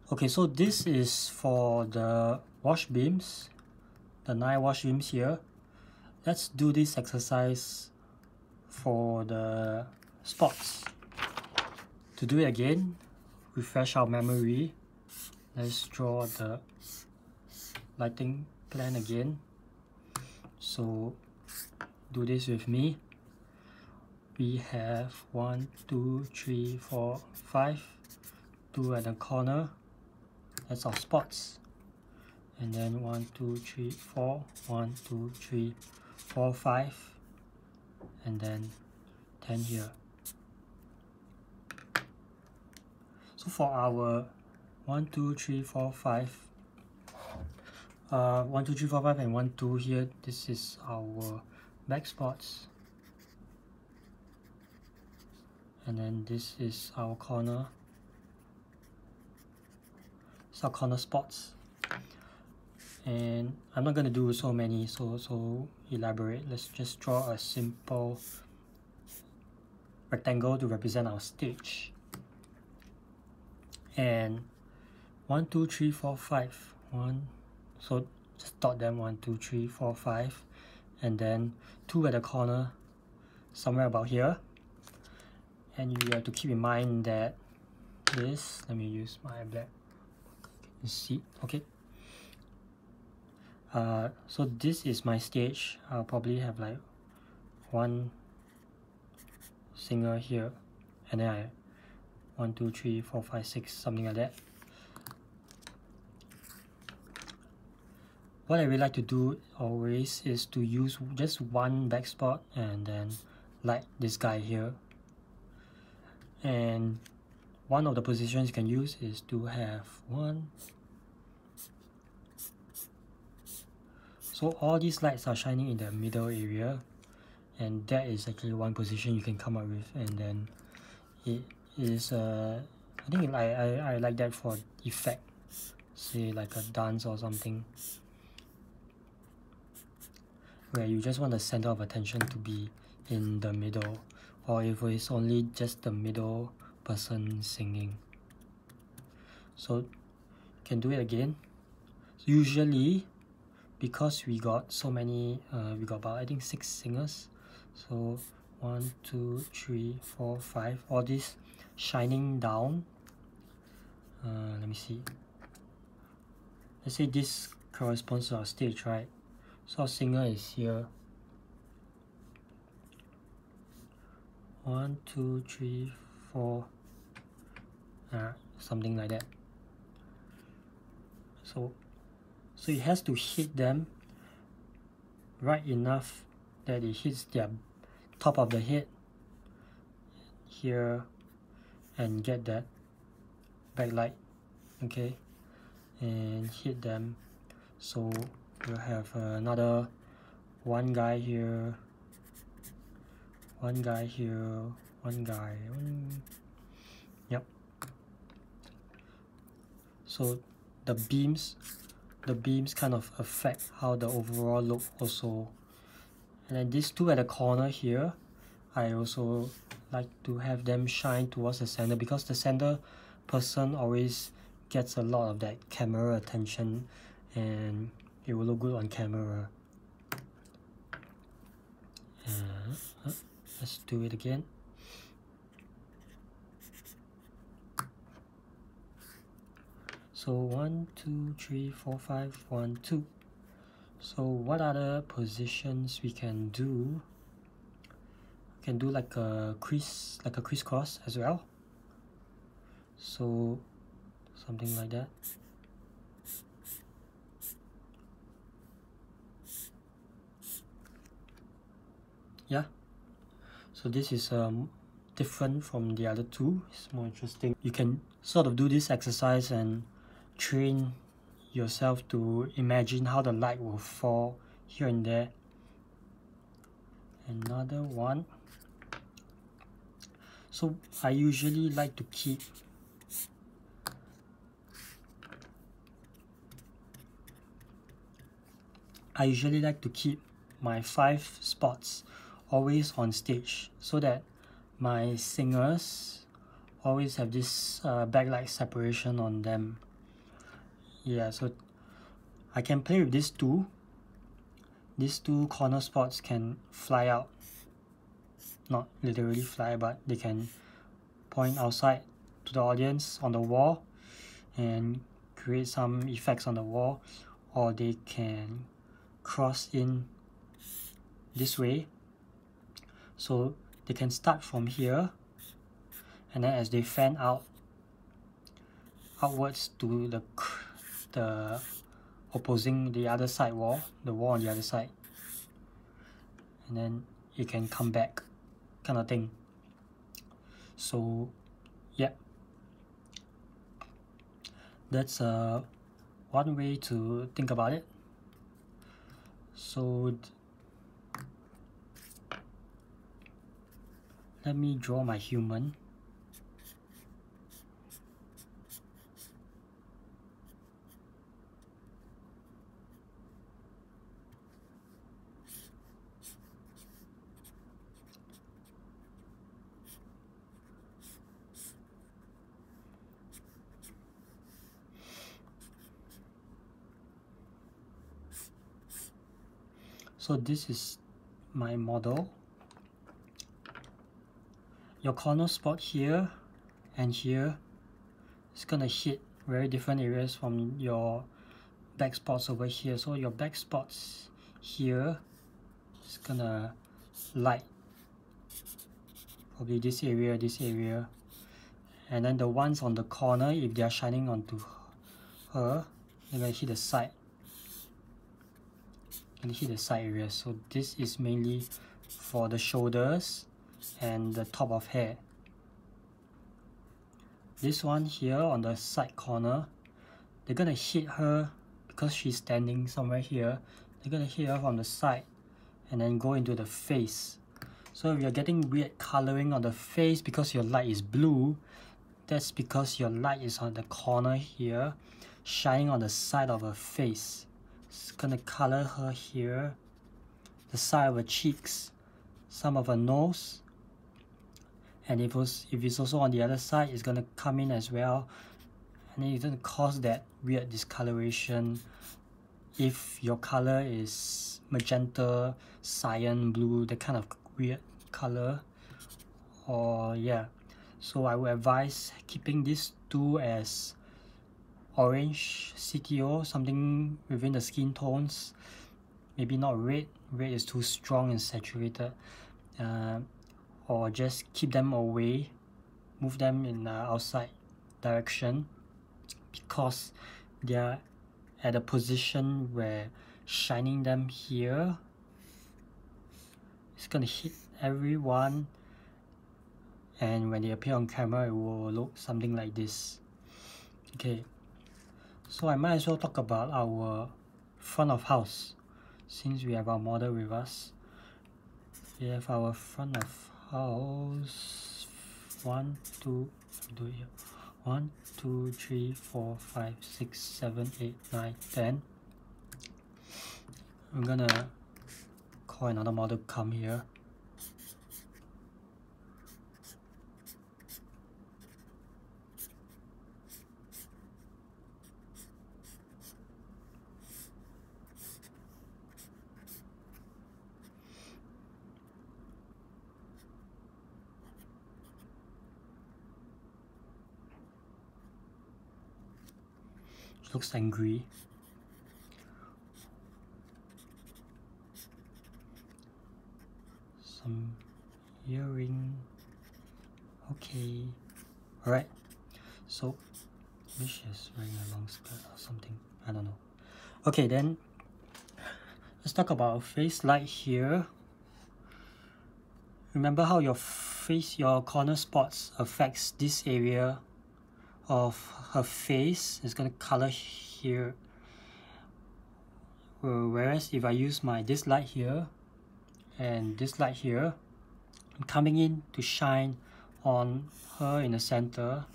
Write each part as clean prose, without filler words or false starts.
Okay, so this is for the wash beams, the 9 wash beams here. Let's do this exercise for the spots. To do it again, refresh our memory. Let's draw the lighting plan again. So do this with me. We have 1, 2, 3, 4, 5, 2 at the corner. That's our spots. And then 1, 2, 3, 4, 1, 2, 3, 4, 5, and then 10 here. So for our 1, 2, 3, 4, 5, 1, 2, 3, 4, 5, and 1, 2 here, this is our back spots. And then this is our corner. It's our corner spots. And I'm not going to do so many, so elaborate. Let's just draw a simple rectangle to represent our stage. And 1, 2, 3, 4, 5. So just dot them 1, 2, 3, 4, 5, and then 2 at the corner, somewhere about here. And you have to keep in mind that this, let me use my black. You see, okay. So this is my stage. I'll probably have like one singer here, and then I 1, 2, 3, 4, 5, 6, something like that. What I really like to do always is to use just one back spot and then light this guy here. And one of the positions you can use is to have one. So all these lights are shining in the middle area, and that is actually one position you can come up with. And then it is I think I like that for effect, say like a dance or something, where you just want the center of attention to be in the middle, or if it's only just the middle person singing. So you can do it again. Usually, because we got so many, we got about I think 6 singers. So 1, 2, 3, 4, 5, all this shining down. Let me see. Let's say this corresponds to our stage, right? So our singer is here. 1, 2, 3, 4, something like that. So it has to hit them right enough that it hits their top of the head here and get that backlight, okay, and hit them. So we'll have another one guy here, one guy here, one guy, yep. So the beams kind of affect how the overall look also. And then these 2 at the corner here, I also like to have them shine towards the center, because the center person always gets a lot of that camera attention and it will look good on camera. Let's do it again. So 1, 2, 3, 4, 5, 1, 2. So what other positions we can do? We can do like a crisscross as well. So something like that. Yeah. So this is different from the other 2. It's more interesting. You can sort of do this exercise and train yourself to imagine how the light will fall here and there. Another one. So I usually like to keep my 5 spots always on stage, so that my singers always have this backlight separation on them. yeah, so I can play with these two. These two corner spots can fly out, not literally fly, but they can point outside to the audience on the wall and create some effects on the wall, or they can cross in this way. So they can start from here, and then as they fan out outwards to the opposing the other side wall, the wall on the other side, and then it can come back, kind of thing. So yeah, that's one way to think about it. So let me draw my human. So this is my model. Your corner spot here and here is gonna hit very different areas from your back spots over here. So your back spots here is gonna light probably this area, and then the ones on the corner, if they are shining onto her, they're gonna hit the side. And hit the side area. So this is mainly for the shoulders and the top of hair. This one here on the side corner, they're gonna hit her because she's standing somewhere here. They're gonna hit her from the side and then go into the face. So if you're getting weird coloring on the face because your light is blue, that's because your light is on the corner here, shining on the side of her face. It's gonna color her here, the side of her cheeks, some of her nose, and if it's also on the other side, it's gonna come in as well, and then it's gonna cause that weird discoloration. If your color is magenta, cyan, blue, that kind of weird color, or yeah, so I would advise keeping these two as orange CTO, something within the skin tones, maybe not red is too strong and saturated, or just keep them away, move them in the outside direction, because they are at a position where shining them here is going to hit everyone, and when they appear on camera it will look something like this. Okay, so I might as well talk about our front of house, since we have our model with us. We have our front of house, 1, 2, do it here. 1, 2, 3, 4, 5, 6, 7, 8, 9, 10. I'm gonna call another model come here. Looks angry. Some earring. Okay. Alright. So maybe she's wearing a long skirt or something. I don't know. Okay, then let's talk about face light here. Remember how your corner spots affects this area of her face. It's gonna color here, whereas if I use this light here and this light here, I'm coming in to shine on her in the center,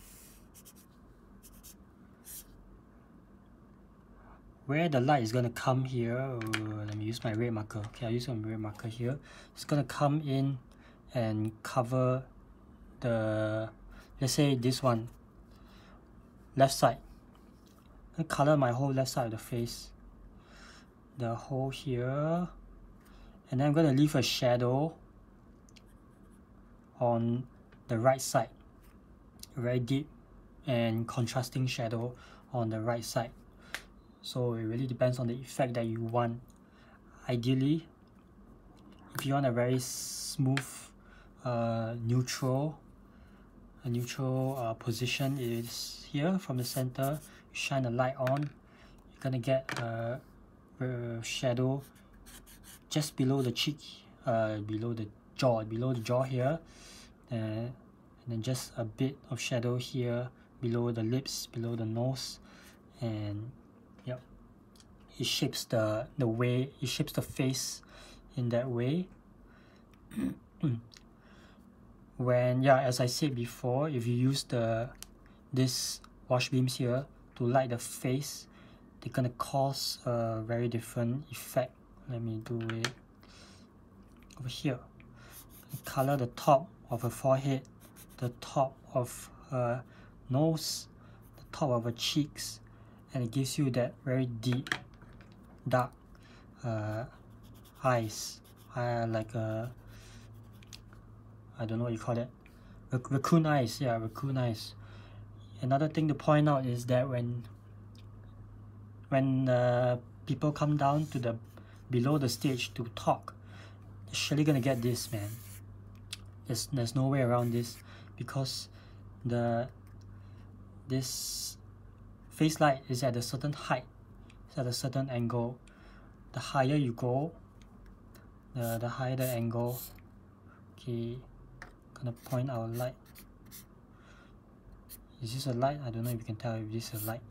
where the light is gonna come here. Let me use my red marker. Okay, I'll use my red marker here. It's gonna come in and cover the, let's say this one, left side. I color my whole left side of the face, the hole here, and then I'm going to leave a shadow on the right side, a very deep and contrasting shadow on the right side. So it really depends on the effect that you want. Ideally, if you want a very smooth neutral position is here from the center. You shine the light on, you're gonna get a shadow just below the cheek, below the jaw here, and then just a bit of shadow here below the lips, below the nose, and yep, it shapes the face in that way. When, yeah, as I said before, if you use this wash beams here to light the face, they're gonna cause a very different effect. Let me do it over here. Color the top of her forehead, the top of her nose, the top of her cheeks, and it gives you that very deep, dark eyes, like a, I don't know what you call it, raccoon eyes. Yeah, raccoon eyes. Another thing to point out is that when people come down to the below the stage to talk, they're surely gonna get this, man. There's no way around this, because this face light is at a certain height, it's at a certain angle. The higher you go, the higher the angle. Okay, gonna point our light. Is this a light? I don't know if you can tell if this is a light.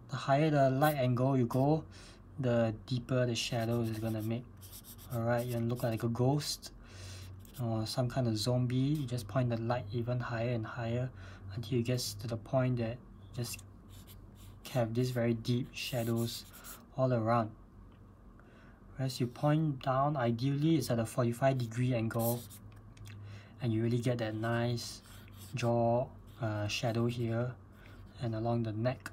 The higher the light angle you go, the deeper the shadow is gonna make. Alright, you're gonna look like a ghost or some kind of zombie. You just point the light even higher and higher until it gets to the point that you just have these very deep shadows all around. As you point down, ideally it's at a 45-degree angle, and you really get that nice jaw shadow here and along the neck.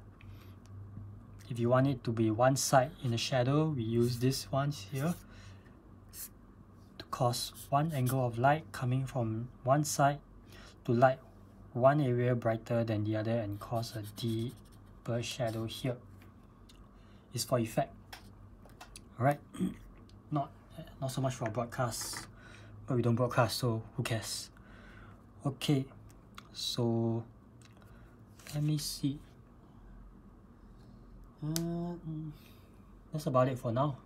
If you want it to be one side in the shadow, we use this ones here to cause one angle of light coming from one side to light one area brighter than the other and cause a deeper shadow here. It's for effect. Alright, not so much for broadcast, but we don't broadcast, so who cares? Okay, so let me see. That's about it for now.